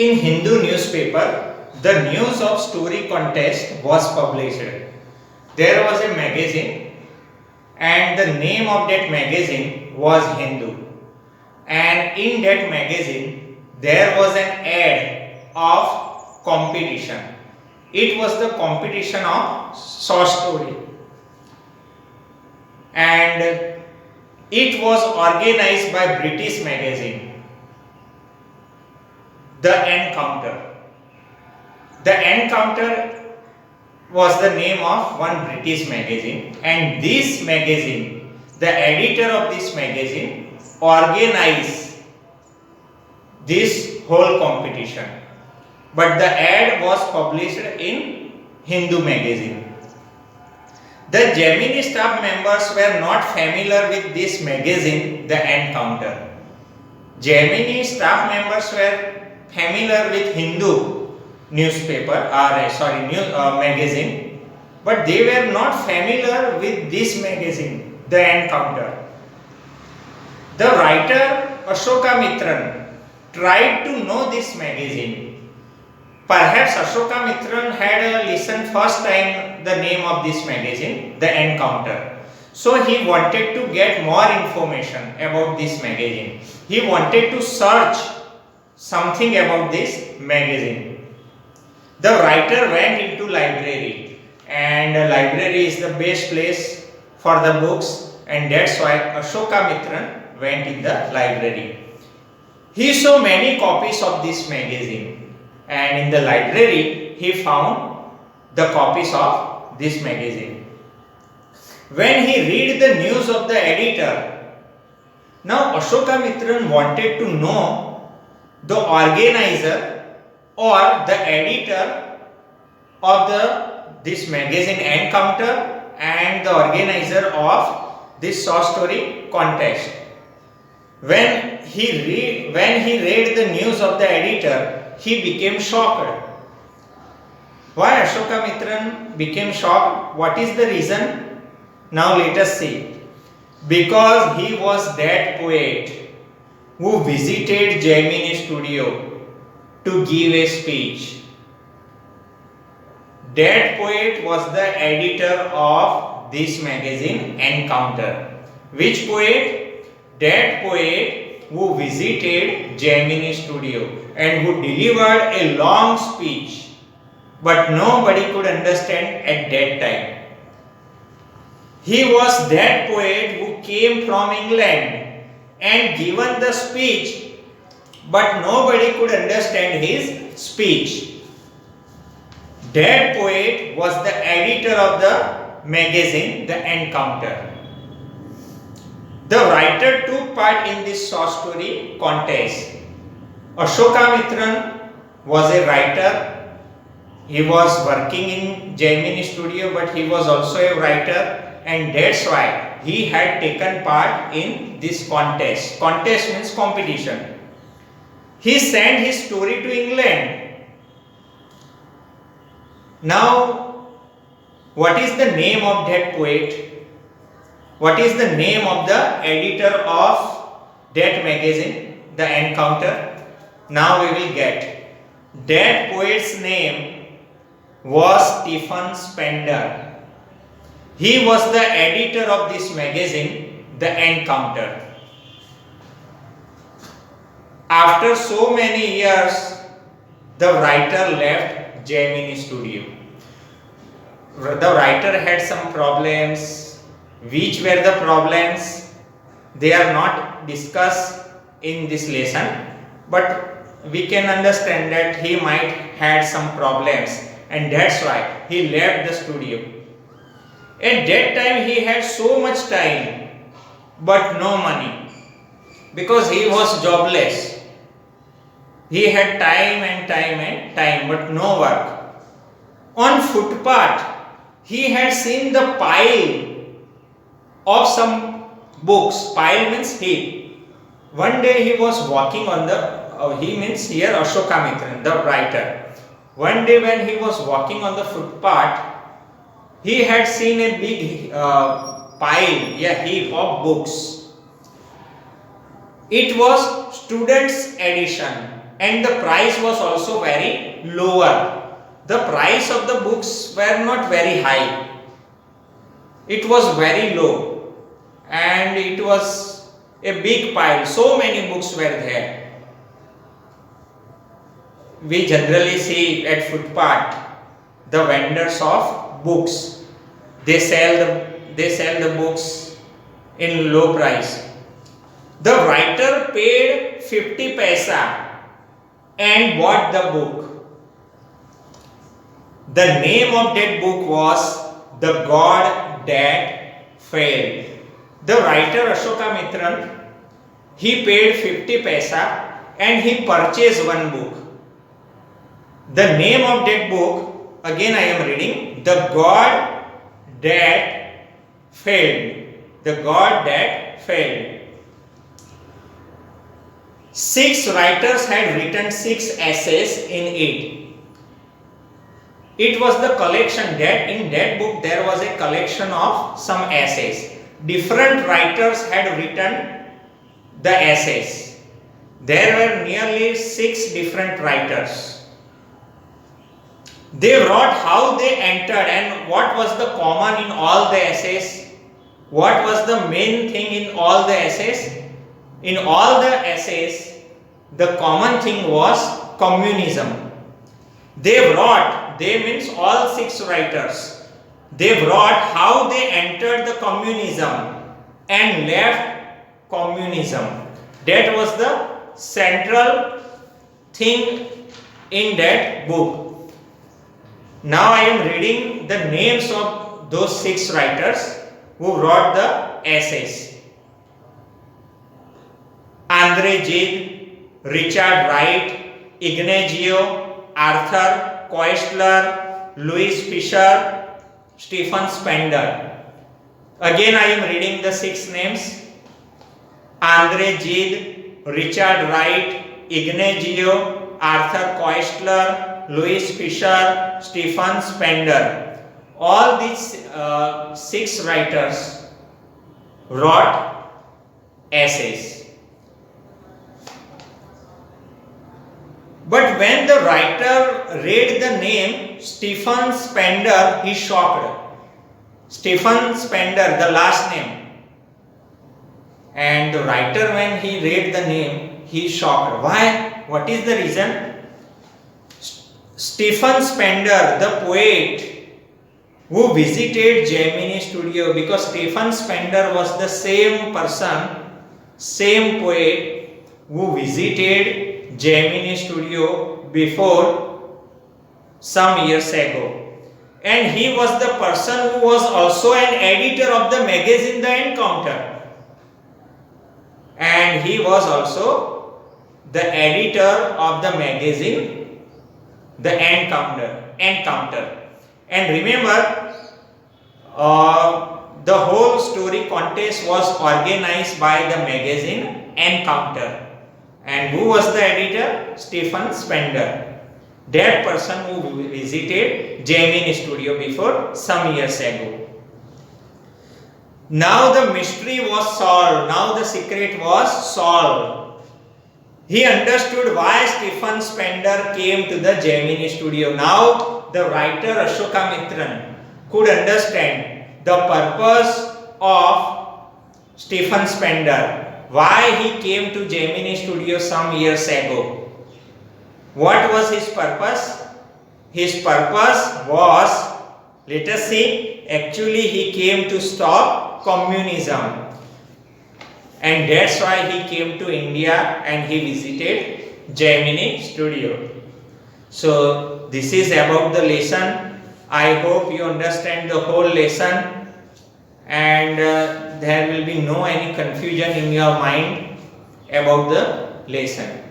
In Hindu newspaper, the news of story contest was published. There was a magazine, and the name of that magazine was Hindu. And in that magazine, there was an ad of competition. It was the competition of short story, and it was organized by British magazine, The Encounter. The Encounter was the name of one British magazine, and this magazine, the editor of this magazine, organized this whole competition. But the ad was published in Hindu magazine. The Gemini staff members were not familiar with this magazine, The Encounter. Gemini staff members were familiar with Hindu magazine, but they were not familiar with this magazine, The Encounter. The writer Ashoka Mitran tried to know this magazine. Perhaps Ashoka Mitran had listened first time the name of this magazine, The Encounter. So he wanted to get more information about this magazine. He wanted to search something about this magazine. The writer went into library, and library is the best place for the books, and that's why Ashoka Mitran went in the library. He saw many copies of this magazine, and in the library he found the copies of this magazine. When he read the news of the editor, now Ashoka Mitran wanted to know the organizer or the editor of this magazine Encounter and the organizer of this short story contest. When he read the news of the editor, he became shocked. Why Ashoka Mitran became shocked? What is the reason? Now let us see. Because he was that poet who visited Gemini studio to give a speech. That poet was the editor of this magazine Encounter. Which poet? That poet who visited Gemini studio and who delivered a long speech, but nobody could understand at that time. He was that poet who came from England and given the speech, but nobody could understand his speech. That poet was the editor of the magazine, The Encounter. The writer took part in this short story contest. Ashoka Mitran was a writer. He was working in Gemini studio, but he was also a writer, and that's why he had taken part in this contest. Contest means competition. He sent his story to England. Now, what is the name of that poet? What is the name of the editor of that magazine, The Encounter? Now we will get. That poet's name was Stephen Spender. He was the editor of this magazine, The Encounter. After so many years, the writer left Gemini studio. The writer had some problems. Which were the problems? They are not discussed in this lesson, but we can understand that he might had some problems, and that's why he left the studio. At that time he had so much time but no money, because he was jobless. He had time but no work. On footpath he had seen the pile of some books. Pile means heap. One day he was walking on he means here Ashoka Mitran, the writer. One day when he was walking on the footpath, he had seen a big heap of books. It was students' edition. and the price was also very lower. The price of the books were not very high. It was very low and it was a big pile. So many books were there. We generally see at footpath the vendors of books. They sell the books in low price. The writer paid 50 paisa and bought the book. The name of that book was The God That Failed. The writer Ashoka Mitran, he paid 50 paisa and he purchased one book. The name of that book, again I am reading, The God That Failed. The God That Failed. 6 writers had written 6 essays in it. It was the collection that in that book there was a collection of some essays. Different writers had written the essays. There were nearly 6 different writers. They wrote how they entered and what was the common in all the essays. What was the main thing in all the essays? In all the essays, the common thing was communism. They means all 6 writers, they wrote how they entered the communism and left communism. That was the central thing in that book. Now I am reading the names of those 6 writers who wrote the essays. Andre Gide, Richard Wright, Ignazio, Arthur Koestler, Louis Fisher, Stephen Spender. Again I am reading the 6 names. Andre Gide, Richard Wright, Ignazio, Arthur Koestler, Louis Fisher, Stephen Spender. All these 6 writers wrote essays. But when the writer read the name Stephen Spender, he shocked. Stephen Spender, the last name. And the writer, when he read the name, he shocked. Why? What is the reason? Stephen Spender, the poet who visited Gemini studio, because Stephen Spender was the same person, same poet who visited Gemini studio before some years ago. And he was the person who was also an editor of the magazine The Encounter. And he was also the editor of the magazine The Encounter. And remember, the whole story contest was organized by the magazine Encounter. And who was the editor? Stephen Spender. That person who visited Gemini studio before some years ago. Now the mystery was solved. Now the secret was solved. He understood why Stephen Spender came to the Gemini studio. Now the writer Ashoka Mitran could understand the purpose of Stephen Spender. Why he came to Gemini studio some years ago. What was his purpose? His purpose was, let us see, actually he came to stop communism. And that's why he came to India and he visited Gemini studio. So this is about the lesson. I hope you understand the whole lesson and there will be no any confusion in your mind about the lesson.